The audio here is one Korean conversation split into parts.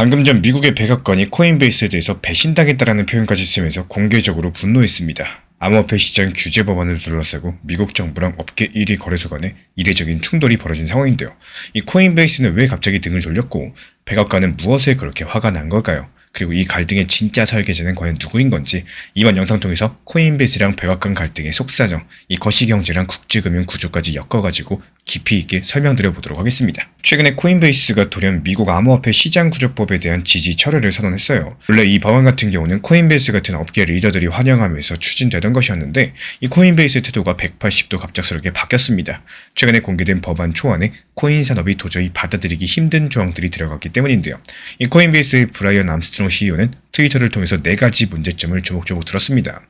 방금 전 미국의 백악관이 코인베이스에 대해서 배신당했다라는 표현까지 쓰면서 공개적으로 분노했습니다. 암호화폐 시장 규제 법안을 둘러싸고 미국 정부랑 업계 1위 거래소 간에 이례적인 충돌이 벌어진 상황인데요. 이 코인베이스는 왜 갑자기 등을 돌렸고 백악관은 무엇에 그렇게 화가 난 걸까요? 그리고 이 갈등의 진짜 설계자는 과연 누구인 건지 이번 영상 통해서 코인베이스랑 백악관 갈등의 속사정, 이 거시경제랑 국제금융 구조까지 엮어가지고 깊이 있게 설명드려 보도록 하겠습니다. 최근에 코인베이스가 돌연 미국 암호화폐 시장구조법에 대한 지지 철회를 선언했어요. 원래 이 법안 같은 경우는 코인베이스 같은 업계 리더들이 환영하면서 추진되던 것이었는데 이 코인베이스의 태도가 180도 갑작스럽게 바뀌었습니다. 최근에 공개된 법안 초안에 코인 산업이 도저히 받아들이기 힘든 조항들이 들어갔기 때문인데요. 이 코인베이스의 브라이언 암스트롱 CEO는 트위터를 통해서 4가지 문제점을 조목조목 들었습니다.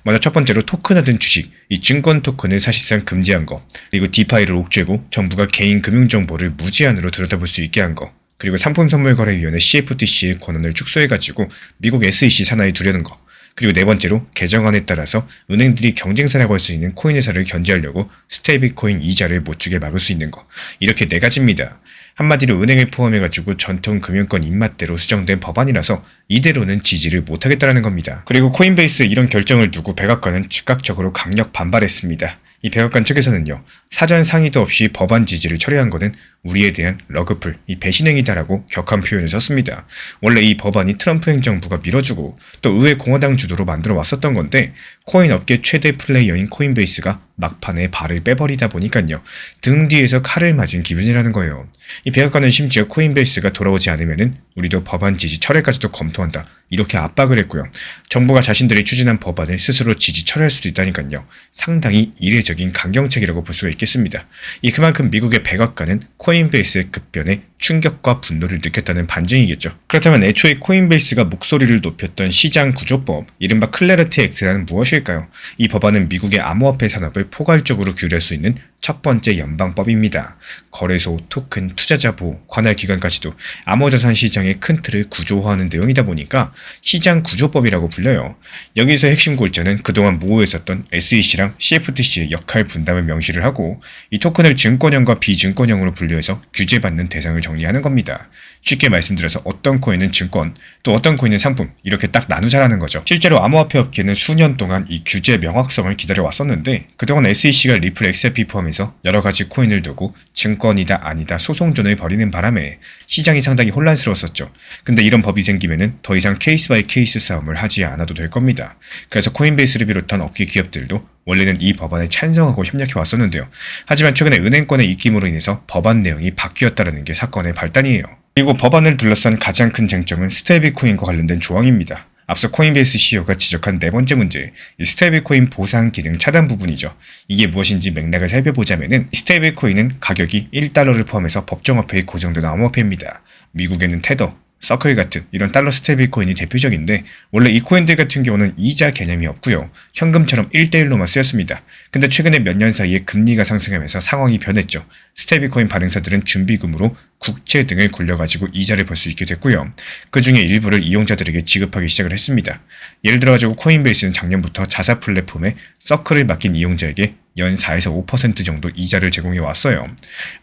먼저 첫 번째로 토큰화된 주식, 이 증권 토큰을 사실상 금지한 거, 그리고 디파이를 옥죄고 정부가 개인 금융정보를 무제한으로 들여다볼 수 있게 한 거, 그리고 상품선물거래위원회 CFTC의 권한을 축소해가지고 미국 SEC 산하에 두려는 거, 그리고 네 번째로 개정안에 따라서 은행들이 경쟁사라고 할 수 있는 코인 회사를 견제하려고 스테이블코인 이자를 못 주게 막을 수 있는 거, 이렇게 4가지입니다. 한마디로 은행을 포함해가지고 전통 금융권 입맛대로 수정된 법안이라서 이대로는 지지를 못하겠다는 겁니다. 그리고 코인베이스의 이런 결정을 두고 백악관은 즉각적으로 강력 반발했습니다. 이 백악관 측에서는요, 사전 상의도 없이 법안 지지를 철회한 것은 우리에 대한 러그풀, 이 배신행위다라고 격한 표현을 썼습니다. 원래 이 법안이 트럼프 행정부가 밀어주고 또 의회 공화당 주도로 만들어 왔었던 건데 코인 업계 최대 플레이어인 코인베이스가 막판에 발을 빼버리다 보니까요, 등 뒤에서 칼을 맞은 기분이라는 거예요. 이 백악관은 심지어 코인베이스가 돌아오지 않으면은 우리도 법안 지지 철회까지도 검토한다, 이렇게 압박을 했고요. 정부가 자신들이 추진한 법안을 스스로 지지 철회할 수도 있다니까요. 상당히 이례적인 강경책이라고 볼 수가 있겠습니다. 이 그만큼 미국의 백악관은 코인베이스의 급변에 충격과 분노를 느꼈다는 반증이겠죠. 그렇다면 애초에 코인베이스가 목소리를 높였던 시장 구조법, 이른바 클래리티 액트란 무엇일까요? 이 법안은 미국의 암호화폐 산업을 포괄적으로 규율할 수 있는 첫 번째 연방법입니다. 거래소, 토큰, 투자자 보호, 관할 기관까지도 암호자산 시장의 큰 틀을 구조화하는 내용이다 보니까 시장 구조법이라고 불려요. 여기서 핵심 골자는 그동안 모호했었던 SEC랑 CFTC의 역할 분담을 명시를 하고 이 토큰을 증권형과 비증권형으로 분류해서 규제받는 대상을 정리하는 겁니다. 쉽게 말씀드려서 어떤 코인은 증권, 또 어떤 코인은 상품, 이렇게 딱 나누자라는 거죠. 실제로 암호화폐 업계는 수년 동안 이 규제 명확성을 기다려왔었는데 그동안 SEC가 리플 XRP 포함해서 여러 가지 코인을 두고 증권이다 아니다 소송전을 벌이는 바람에 시장이 상당히 혼란스러웠었죠. 근데 이런 법이 생기면은 더 이상 케이스 바이 케이스 싸움을 하지 않아도 될 겁니다. 그래서 코인베이스를 비롯한 업계 기업들도 원래는 이 법안에 찬성하고 협력해 왔었는데요. 하지만 최근에 은행권의 입김으로 인해서 법안 내용이 바뀌었다는 게 사건의 발단이에요. 그리고 법안을 둘러싼 가장 큰 쟁점은 스테이블코인과 관련된 조항입니다. 앞서 코인베이스 CEO가 지적한 4번째 문제, 이 스테이블코인 보상 기능 차단 부분이죠. 이게 무엇인지 맥락을 살펴보자면은 스테이블코인은 가격이 1달러를 포함해서 법정화폐에 고정된 암호화폐입니다. 미국에는 테더, 서클 같은 이런 달러 스테이블코인이 대표적인데 원래 이 코인들 같은 경우는 이자 개념이 없고요. 현금처럼 1대1로만 쓰였습니다. 근데 최근에 몇 년 사이에 금리가 상승하면서 상황이 변했죠. 스테이블코인 발행사들은 준비금으로 국채 등을 굴려가지고 이자를 벌 수 있게 됐고요. 그 중에 일부를 이용자들에게 지급하기 시작을 했습니다. 예를 들어가지고 코인베이스는 작년부터 자사 플랫폼에 서클을 맡긴 이용자에게 연 4에서 5% 정도 이자를 제공해 왔어요.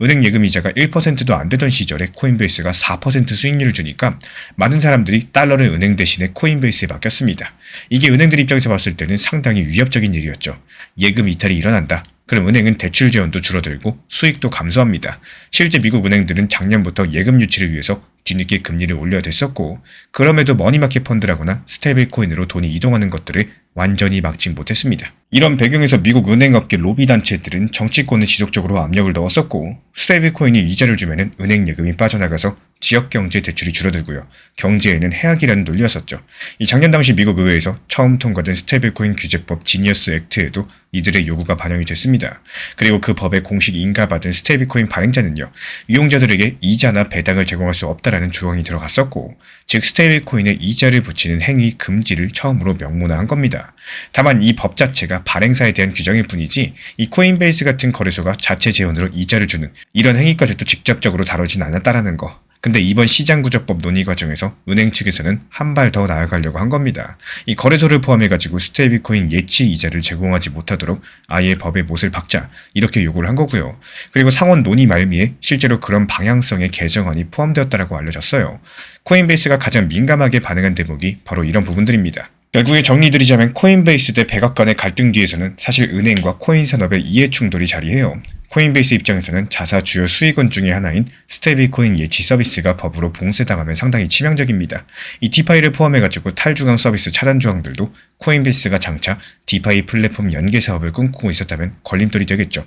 은행 예금 이자가 1%도 안 되던 시절에 코인베이스가 4% 수익률을 주니까 많은 사람들이 달러를 은행 대신에 코인베이스에 맡겼습니다. 이게 은행들 입장에서 봤을 때는 상당히 위협적인 일이었죠. 예금 이탈이 일어난다. 그럼 은행은 대출 재원도 줄어들고 수익도 감소합니다. 실제 미국 은행들은 작년부터 예금 유치를 위해서 뒤늦게 금리를 올려댔었고 그럼에도 머니마켓 펀드라거나 스테이블코인으로 돈이 이동하는 것들을 완전히 막지 못했습니다. 이런 배경에서 미국 은행업계 로비단체들은 정치권에 지속적으로 압력을 넣었었고 스테이블코인이 이자를 주면 은행 예금이 빠져나가서 지역경제 대출이 줄어들고요. 경제에는 해악이라는 논리였었죠. 이 작년 당시 미국 의회에서 처음 통과된 스테이블코인 규제법 지니어스 액트에도 이들의 요구가 반영이 됐습니다. 그리고 그 법에 공식 인가받은 스테이블코인 발행자는요, 이용자들에게 이자나 배당을 제공할 수 없다라는 조항이 들어갔었고, 즉 스테이블코인에 이자를 붙이는 행위 금지를 처음으로 명문화한 겁니다. 다만 이 법 자체가 발행사에 대한 규정일 뿐이지 이 코인베이스 같은 거래소가 자체 재원으로 이자를 주는 이런 행위까지도 직접적으로 다루진 않았다라는 거. 근데 이번 시장구조법 논의 과정에서 은행 측에서는 한 발 더 나아가려고 한 겁니다. 이 거래소를 포함해가지고 스테이블코인 예치 이자를 제공하지 못하도록 아예 법에 못을 박자 이렇게 요구를 한 거고요. 그리고 상원 논의 말미에 실제로 그런 방향성의 개정안이 포함되었다라고 알려졌어요. 코인베이스가 가장 민감하게 반응한 대목이 바로 이런 부분들입니다. 결국에 정리드리자면 코인베이스 대 백악관의 갈등 뒤에서는 사실 은행과 코인 산업의 이해 충돌이 자리해요. 코인베이스 입장에서는 자사 주요 수익원 중의 하나인 스테이블코인 예치 서비스가 법으로 봉쇄당하면 상당히 치명적입니다. 이 디파이를 포함해가지고 탈중앙 서비스 차단 조항들도 코인베이스가 장차 디파이 플랫폼 연계 사업을 꿈꾸고 있었다면 걸림돌이 되겠죠.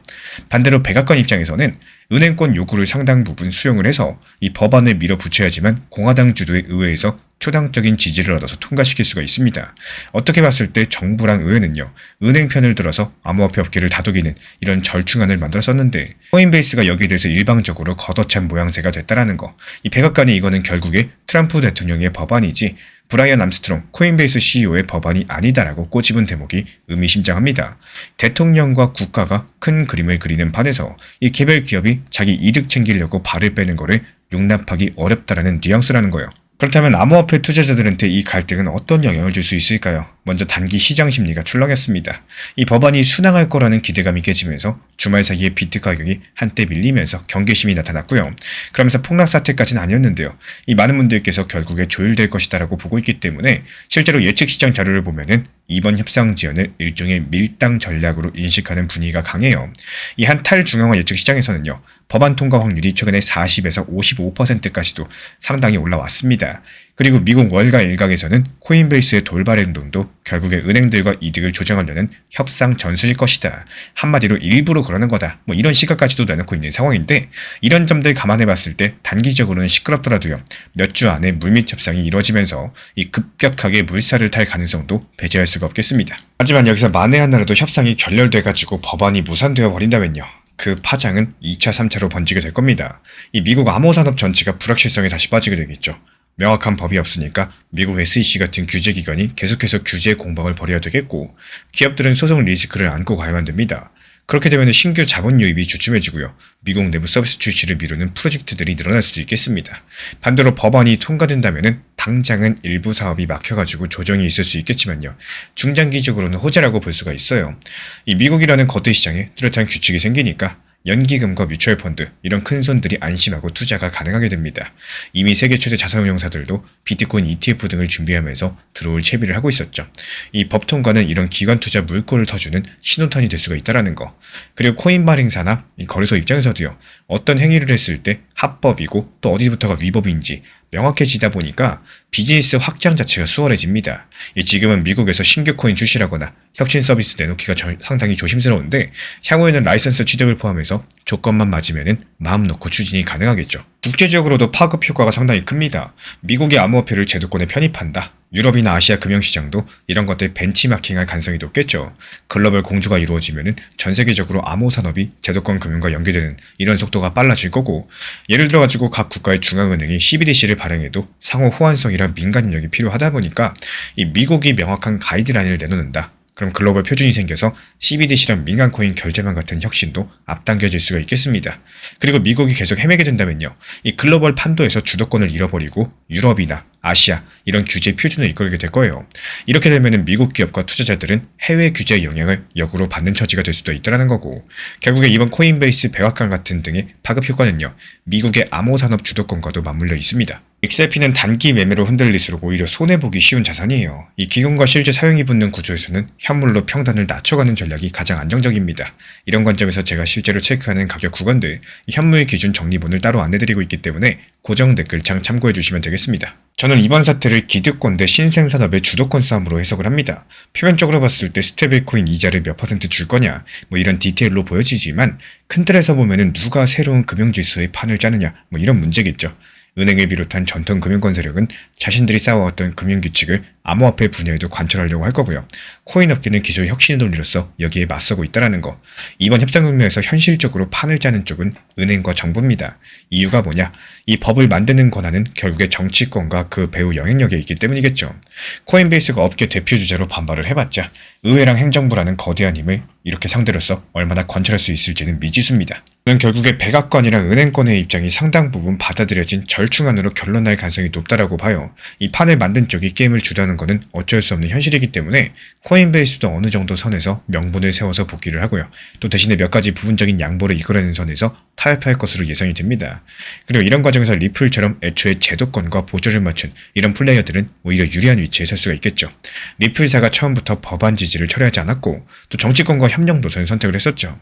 반대로 백악관 입장에서는 은행권 요구를 상당 부분 수용을 해서 이 법안을 밀어붙여야지만 공화당 주도의 의회에서 초당적인 지지를 얻어서 통과시킬 수가 있습니다. 어떻게 봤을 때 정부랑 의회는요, 은행 편을 들어서 암호화폐 업계를 다독이는 이런 절충안을 만들었었는데 코인베이스가 여기에 대해서 일방적으로 걷어찬 모양새가 됐다라는 거. 이 백악관이 이거는 결국에 트럼프 대통령의 법안이지 브라이언 암스트롱 코인베이스 CEO의 법안이 아니다라고 꼬집은 대목이 의미심장합니다. 대통령과 국가가 큰 그림을 그리는 판에서 이 개별 기업이 자기 이득 챙기려고 발을 빼는 거를 용납하기 어렵다라는 뉘앙스라는 거예요. 그렇다면 암호화폐 투자자들한테 이 갈등은 어떤 영향을 줄 수 있을까요? 먼저 단기 시장 심리가 출렁였습니다. 이 법안이 순항할 거라는 기대감이 깨지면서 주말 사이에 비트 가격이 한때 밀리면서 경계심이 나타났고요. 그러면서 폭락 사태까지는 아니었는데요. 이 많은 분들께서 결국에 조율될 것이다라고 보고 있기 때문에 실제로 예측 시장 자료를 보면은 이번 협상 지연을 일종의 밀당 전략으로 인식하는 분위기가 강해요. 이 한 탈중앙화 예측 시장에서는요. 법안 통과 확률이 최근에 40에서 55%까지도 상당히 올라왔습니다. 그리고 미국 월가 일각에서는 코인베이스의 돌발 행동도 결국에 은행들과 이득을 조정하려는 협상 전술일 것이다. 한마디로 일부러 그러는 거다. 이런 시각까지도 내놓고 있는 상황인데 이런 점들 감안해 봤을 때 단기적으로는 시끄럽더라도요. 몇 주 안에 물밑 협상이 이루어지면서 이 급격하게 물살을 탈 가능성도 배제할 수가 없겠습니다. 하지만 여기서 만에 하나라도 협상이 결렬돼가지고 법안이 무산되어 버린다면요. 그 파장은 2차, 3차로 번지게 될 겁니다. 이 미국 암호산업 전체가 불확실성에 다시 빠지게 되겠죠. 명확한 법이 없으니까 미국 SEC 같은 규제기관이 계속해서 규제 공방을 벌여야 되겠고 기업들은 소송 리스크를 안고 가야만 됩니다. 그렇게 되면 신규 자본 유입이 주춤해지고요. 미국 내부 서비스 출시를 미루는 프로젝트들이 늘어날 수도 있겠습니다. 반대로 법안이 통과된다면 당장은 일부 사업이 막혀가지고 조정이 있을 수 있겠지만요. 중장기적으로는 호재라고 볼 수가 있어요. 이 미국이라는 거대 시장에 뚜렷한 규칙이 생기니까 연기금과 뮤추얼 펀드 이런 큰 손들이 안심하고 투자가 가능하게 됩니다. 이미 세계 최대 자산운용사들도 비트코인 ETF 등을 준비하면서 들어올 채비를 하고 있었죠. 이 법 통과는 이런 기관 투자 물꼬를 터주는 신호탄이 될 수가 있다는 거. 그리고 코인 발행사나 이 거래소 입장에서도요. 어떤 행위를 했을 때 합법이고 또 어디부터가 위법인지 명확해지다 보니까 비즈니스 확장 자체가 수월해집니다. 지금은 미국에서 신규 코인 출시라거나 혁신 서비스 내놓기가 상당히 조심스러운데 향후에는 라이선스 취득을 포함해서 조건만 맞으면 마음 놓고 추진이 가능하겠죠. 국제적으로도 파급 효과가 상당히 큽니다. 미국이 암호화폐를 제도권에 편입한다. 유럽이나 아시아 금융시장도 이런 것들 벤치마킹할 가능성이 높겠죠. 글로벌 공조가 이루어지면 전 세계적으로 암호 산업이 제도권 금융과 연계되는 이런 속도가 빨라질 거고 예를 들어가지고 각 국가의 중앙은행이 CBDC를 발행해도 상호 호환성이랑 민간 인력이 필요하다 보니까 이 미국이 명확한 가이드라인을 내놓는다. 그럼 글로벌 표준이 생겨서 CBDC랑 민간 코인 결제망 같은 혁신도 앞당겨질 수가 있겠습니다. 그리고 미국이 계속 헤매게 된다면요. 이 글로벌 판도에서 주도권을 잃어버리고 유럽이나 아시아 이런 규제 표준을 이끌게 될 거예요. 이렇게 되면 미국 기업과 투자자들은 해외 규제의 영향을 역으로 받는 처지가 될 수도 있다는 거고 결국에 이번 코인베이스 백악관 같은 등의 파급 효과는요. 미국의 암호산업 주도권과도 맞물려 있습니다. XRP는 단기 매매로 흔들릴수록 오히려 손해보기 쉬운 자산이에요. 이 기금과 실제 사용이 붙는 구조에서는 현물로 평단을 낮춰가는 전략이 가장 안정적입니다. 이런 관점에서 제가 실제로 체크하는 가격 구간들 현물 기준 정리본을 따로 안내드리고 있기 때문에 고정 댓글창 참고해주시면 되겠습니다. 저는 이번 사태를 기득권 대 신생산업의 주도권 싸움으로 해석을 합니다. 표면적으로 봤을 때 스테이블코인 이자를 몇 % 줄 거냐 이런 디테일로 보여지지만 큰 틀에서 보면은 누가 새로운 금융질서의 판을 짜느냐 이런 문제겠죠. 은행을 비롯한 전통 금융권 세력은 자신들이 쌓아왔던 금융규칙을 암호화폐 분야에도 관철하려고 할 거고요. 코인 업계는 기술 혁신의 논리로서 여기에 맞서고 있다는 거. 이번 협상 국면에서 현실적으로 판을 짜는 쪽은 은행과 정부입니다. 이유가 뭐냐? 이 법을 만드는 권한은 결국에 정치권과 그 배후 영향력에 있기 때문이겠죠. 코인베이스가 업계 대표 주자로 반발을 해봤자 의회랑 행정부라는 거대한 힘을 이렇게 상대로서 얼마나 관철할 수 있을지는 미지수입니다. 그는 결국에 백악관이랑 은행권의 입장이 상당 부분 받아들여진 절충안으로 결론날 가능성이 높다라고 봐요. 이 판을 만든 쪽이 게임을 주도하는 것은 어쩔 수 없는 현실이기 때문에 코인베이스도 어느 정도 선에서 명분을 세워서 복귀를 하고요. 또 대신에 몇 가지 부분적인 양보를 이끌어내는 선에서 타협할 것으로 예상이 됩니다. 그리고 이런 과정에서 리플처럼 애초에 제도권과 보조를 맞춘 이런 플레이어들은 오히려 유리한 위치에 설 수가 있겠죠. 리플사가 처음부터 법안 지지를 철회하지 않았고 또 정치권과 협력 노선을 선택을 했었죠.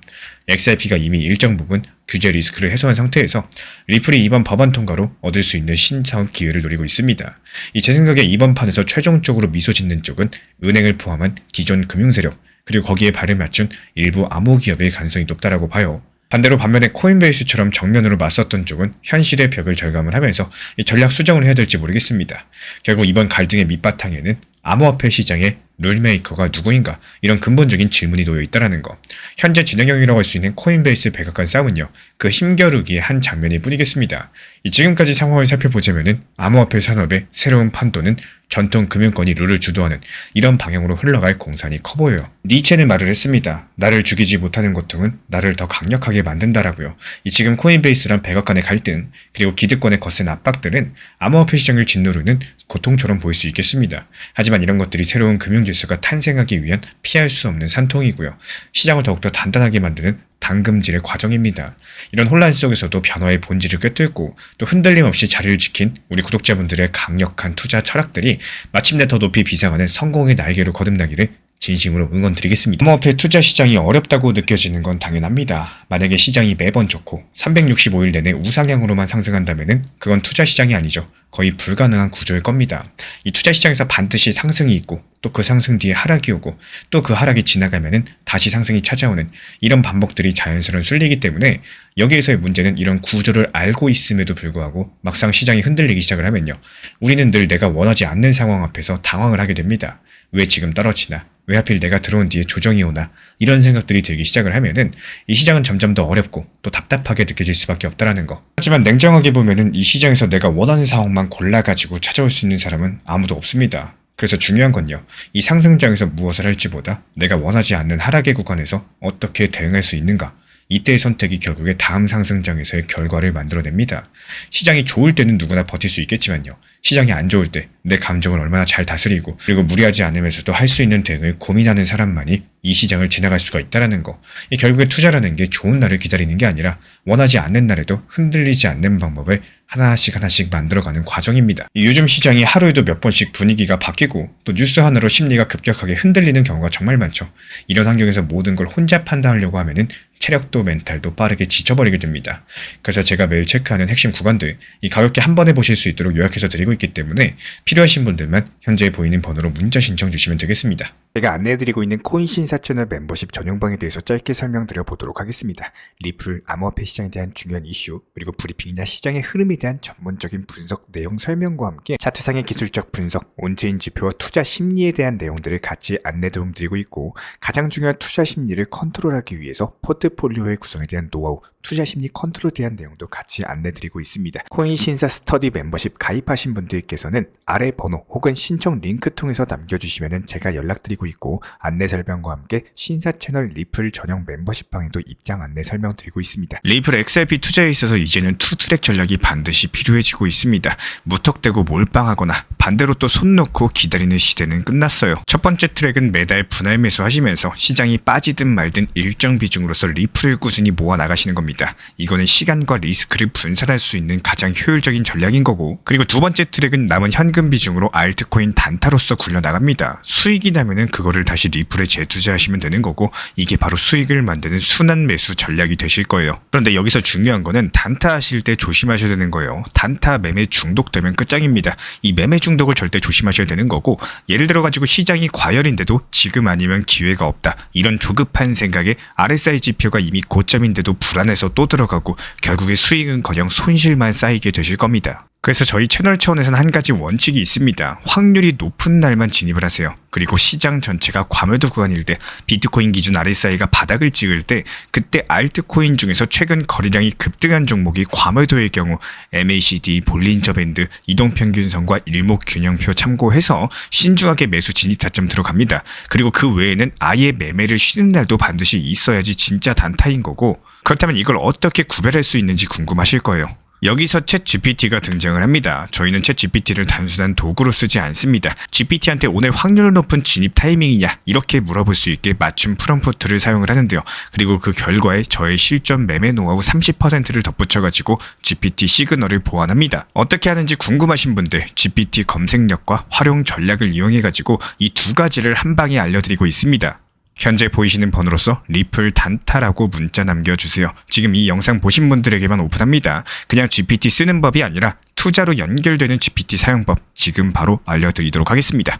XRP가 이미 일정 부분 규제 리스크를 해소한 상태에서 리플이 이번 법안 통과로 얻을 수 있는 신사업 기회를 노리고 있습니다. 제 생각에 이번 판에서 최종적으로 미소 짓는 쪽은 은행을 포함한 기존 금융세력 그리고 거기에 발을 맞춘 일부 암호기업의 가능성이 높다라고 봐요. 반면에 코인베이스처럼 정면으로 맞섰던 쪽은 현실의 벽을 절감을 하면서 전략 수정을 해야 될지 모르겠습니다. 결국 이번 갈등의 밑바탕에는 암호화폐 시장의 룰메이커가 누구인가 이런 근본적인 질문이 놓여 있다는 거. 현재 진행형이라고 할 수 있는 코인베이스 백악관 싸움은요. 그 힘겨루기의 한 장면일 뿐이겠습니다. 지금까지 상황을 살펴보자면은 암호화폐 산업의 새로운 판도는 전통 금융권이 룰을 주도하는 이런 방향으로 흘러갈 공산이 커 보여요. 니체는 말을 했습니다. 나를 죽이지 못하는 고통은 나를 더 강력하게 만든다라고요. 지금 코인베이스랑 백악관의 갈등 그리고 기득권의 거센 압박들은 암호화폐 시장을 짓누르는 고통처럼 보일 수 있겠습니다. 하지만 이런 것들이 새로운 금융 질서가 탄생하기 위한 피할 수 없는 산통이고요. 시장을 더욱더 단단하게 만드는 당금질의 과정입니다. 이런 혼란 속에서도 변화의 본질을 꿰뚫고 또 흔들림 없이 자리를 지킨 우리 구독자분들의 강력한 투자 철학들이 마침내 더 높이 비상하는 성공의 날개로 거듭나기를 진심으로 응원드리겠습니다. 암호화폐 투자 시장이 어렵다고 느껴지는 건 당연합니다. 만약에 시장이 매번 좋고 365일 내내 우상향으로만 상승한다면은 그건 투자 시장이 아니죠. 거의 불가능한 구조일 겁니다. 이 투자 시장에서 반드시 상승이 있고 또 그 상승 뒤에 하락이 오고 또 그 하락이 지나가면은 다시 상승이 찾아오는 이런 반복들이 자연스러운 순리이기 때문에 여기에서의 문제는 이런 구조를 알고 있음에도 불구하고 막상 시장이 흔들리기 시작을 하면요. 우리는 늘 내가 원하지 않는 상황 앞에서 당황을 하게 됩니다. 왜 지금 떨어지나? 왜 하필 내가 들어온 뒤에 조정이 오나? 이런 생각들이 들기 시작을 하면은 이 시장은 점점 더 어렵고 또 답답하게 느껴질 수밖에 없다라는 거. 하지만 냉정하게 보면은 이 시장에서 내가 원하는 상황만 골라가지고 찾아올 수 있는 사람은 아무도 없습니다. 그래서 중요한 건요. 이 상승장에서 무엇을 할지보다 내가 원하지 않는 하락의 구간에서 어떻게 대응할 수 있는가. 이때의 선택이 결국에 다음 상승장에서의 결과를 만들어냅니다. 시장이 좋을 때는 누구나 버틸 수 있겠지만요. 시장이 안 좋을 때 내 감정을 얼마나 잘 다스리고 그리고 무리하지 않으면서도 할 수 있는 대응을 고민하는 사람만이 이 시장을 지나갈 수가 있다는 거. 결국에 투자라는 게 좋은 날을 기다리는 게 아니라 원하지 않는 날에도 흔들리지 않는 방법을 하나씩 만들어가는 과정입니다. 요즘 시장이 하루에도 몇 번씩 분위기가 바뀌고 또 뉴스 하나로 심리가 급격하게 흔들리는 경우가 정말 많죠. 이런 환경에서 모든 걸 혼자 판단하려고 하면은 체력도 멘탈도 빠르게 지쳐버리게 됩니다. 그래서 제가 매일 체크하는 핵심 구간들 가볍게 한 번에 보실 수 있도록 요약해서 드리고 있기 때문에 필요하신 분들만 현재 보이는 번호로 문자 신청 주시면 되겠습니다. 제가 안내해드리고 있는 코인 신사 채널 멤버십 전용방에 대해서 짧게 설명드려 보도록 하겠습니다. 리플, 암호화폐 시장에 대한 중요한 이슈, 그리고 브리핑이나 시장의 흐름에 대한 전문적인 분석 내용 설명과 함께 차트상의 기술적 분석, 온체인 지표와 투자 심리에 대한 내용들을 같이 안내 도움드리고 있고 가장 중요한 투자 심리를 컨트롤하기 위해서 포트폴리오의 구성에 대한 노하우, 투자 심리 컨트롤에 대한 내용도 같이 안내드리고 있습니다. 코인 신사 스터디 멤버십 가입하신 분들께서는 아래 번호 혹은 신청 링크 통해서 남겨주시면 제가 연락드리고 있고 안내 설명과 함께 신사 채널 리플 전용 멤버십 방에도 입장 안내 설명드리고 있습니다. 리플 XRP 투자에 있어서 이제는 투트랙 전략이 반드시 필요해지고 있습니다. 무턱대고 몰빵하거나 반대로 또 손 놓고 기다리는 시대는 끝났어요. 첫 번째 트랙은 매달 분할 매수하시면서 시장이 빠지든 말든 일정 비중으로서 리플을 꾸준히 모아 나가시는 겁니다. 이거는 시간과 리스크를 분산할 수 있는 가장 효율적인 전략인 거고, 그리고 두 번째 트랙은 남은 현금 비중으로 알트코인 단타로서 굴려나갑니다. 수익이 나면은 그거를 다시 리플에 재투자하시면 되는 거고, 이게 바로 수익을 만드는 순환 매수 전략이 되실 거예요. 그런데 여기서 중요한 거는 단타 하실 때 조심하셔야 되는 거예요. 단타 매매 중독되면 끝장입니다. 이 매매 중독을 절대 조심하셔야 되는 거고, 예를 들어 가지고 시장이 과열인데도 지금 아니면 기회가 없다, 이런 조급한 생각에 RSI 지표가 이미 고점인데도 불안해서 또 들어가고 결국에 수익은커녕 손실만 쌓이게 되실 겁니다. 그래서 저희 채널 차원에서는 한 가지 원칙이 있습니다. 확률이 높은 날만 진입을 하세요. 그리고 시장 전체가 과매도 구간일 때, 비트코인 기준 RSI가 바닥을 찍을 때, 그때 알트코인 중에서 최근 거래량이 급등한 종목이 과매도의 경우 MACD, 볼린저 밴드, 이동평균선과 일목균형표 참고해서 신중하게 매수 진입 타점 들어갑니다. 그리고 그 외에는 아예 매매를 쉬는 날도 반드시 있어야지 진짜 단타인 거고, 그렇다면 이걸 어떻게 구별할 수 있는지 궁금하실 거예요. 여기서 챗 GPT가 등장을 합니다. 저희는 챗 GPT를 단순한 도구로 쓰지 않습니다. GPT한테 오늘 확률 높은 진입 타이밍이냐 이렇게 물어볼 수 있게 맞춤 프롬프트를 사용을 하는데요. 그리고 그 결과에 저의 실전 매매 노하우 30%를 덧붙여가지고 GPT 시그널을 보완합니다. 어떻게 하는지 궁금하신 분들 GPT 검색력과 활용 전략을 이용해가지고 이 두 가지를 한 방에 알려드리고 있습니다. 현재 보이시는 번호로서 리플 단타라고 문자 남겨주세요. 지금 이 영상 보신 분들에게만 오픈합니다. 그냥 GPT 쓰는 법이 아니라 투자로 연결되는 GPT 사용법 지금 바로 알려드리도록 하겠습니다.